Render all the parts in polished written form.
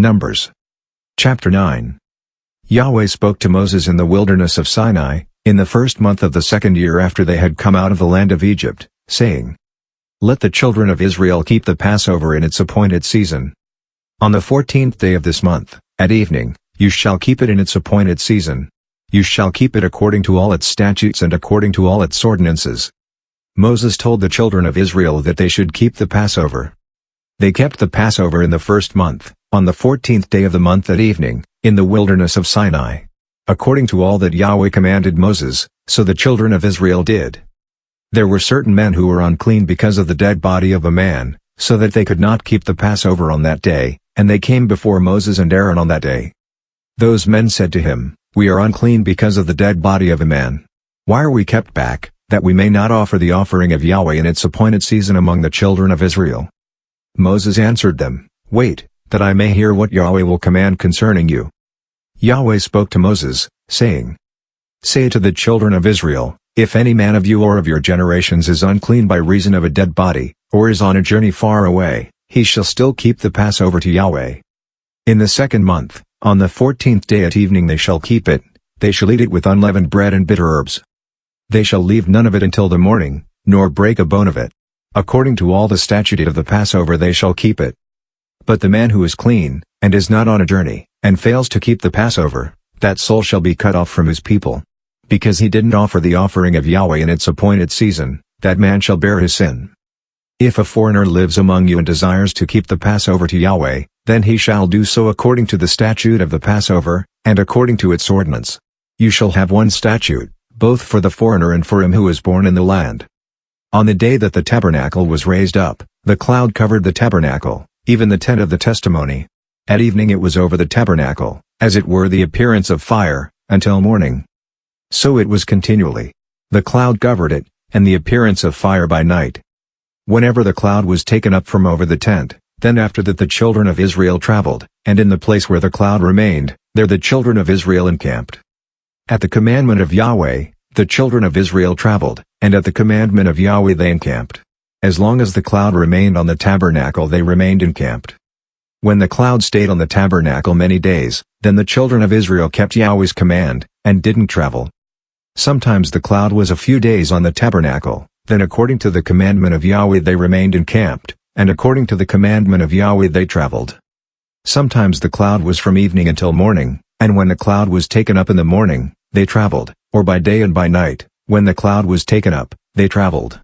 Numbers. Chapter 9. Yahweh spoke to Moses in the wilderness of Sinai, in the first month of the second year after they had come out of the land of Egypt, saying, Let the children of Israel keep the Passover in its appointed season. On the 14th day of this month, at evening, you shall keep it in its appointed season. You shall keep it according to all its statutes and according to all its ordinances. Moses told the children of Israel that they should keep the Passover. They kept the Passover in the first month, on the 14th day of the month at evening, in the wilderness of Sinai. According to all that Yahweh commanded Moses, so the children of Israel did. There were certain men who were unclean because of the dead body of a man, so that they could not keep the Passover on that day, and they came before Moses and Aaron on that day. Those men said to him, We are unclean because of the dead body of a man. Why are we kept back, that we may not offer the offering of Yahweh in its appointed season among the children of Israel? Moses answered them, Wait, that I may hear what Yahweh will command concerning you. Yahweh spoke to Moses, saying, Say to the children of Israel, If any man of you or of your generations is unclean by reason of a dead body, or is on a journey far away, he shall still keep the Passover to Yahweh. In the second month, on the 14th day at evening they shall keep it, they shall eat it with unleavened bread and bitter herbs. They shall leave none of it until the morning, nor break a bone of it. According to all the statute of the Passover they shall keep it. But the man who is clean, and is not on a journey, and fails to keep the Passover, that soul shall be cut off from his people. Because he didn't offer the offering of Yahweh in its appointed season, that man shall bear his sin. If a foreigner lives among you and desires to keep the Passover to Yahweh, then he shall do so according to the statute of the Passover, and according to its ordinance. You shall have one statute, both for the foreigner and for him who is born in the land. On the day that the tabernacle was raised up, the cloud covered the tabernacle, even the tent of the testimony. At evening it was over the tabernacle, as it were the appearance of fire, until morning. So it was continually. The cloud covered it, and the appearance of fire by night. Whenever the cloud was taken up from over the tent, then after that the children of Israel traveled, and in the place where the cloud remained, there the children of Israel encamped. At the commandment of Yahweh, the children of Israel traveled, and at the commandment of Yahweh they encamped. As long as the cloud remained on the tabernacle they remained encamped. When the cloud stayed on the tabernacle many days, then the children of Israel kept Yahweh's command, and didn't travel. Sometimes the cloud was a few days on the tabernacle, then according to the commandment of Yahweh they remained encamped, and according to the commandment of Yahweh they traveled. Sometimes the cloud was from evening until morning, and when the cloud was taken up in the morning, they traveled, or by day and by night, when the cloud was taken up, they traveled.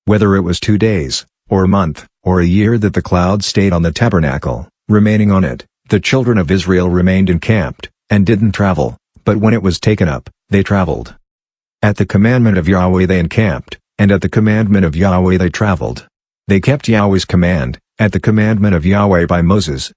Whether it was 2 days, or a month, or a year that the cloud stayed on the tabernacle, remaining on it, the children of Israel remained encamped, and didn't travel, but when it was taken up, they traveled. At the commandment of Yahweh they encamped, and at the commandment of Yahweh they traveled. They kept Yahweh's command, at the commandment of Yahweh by Moses,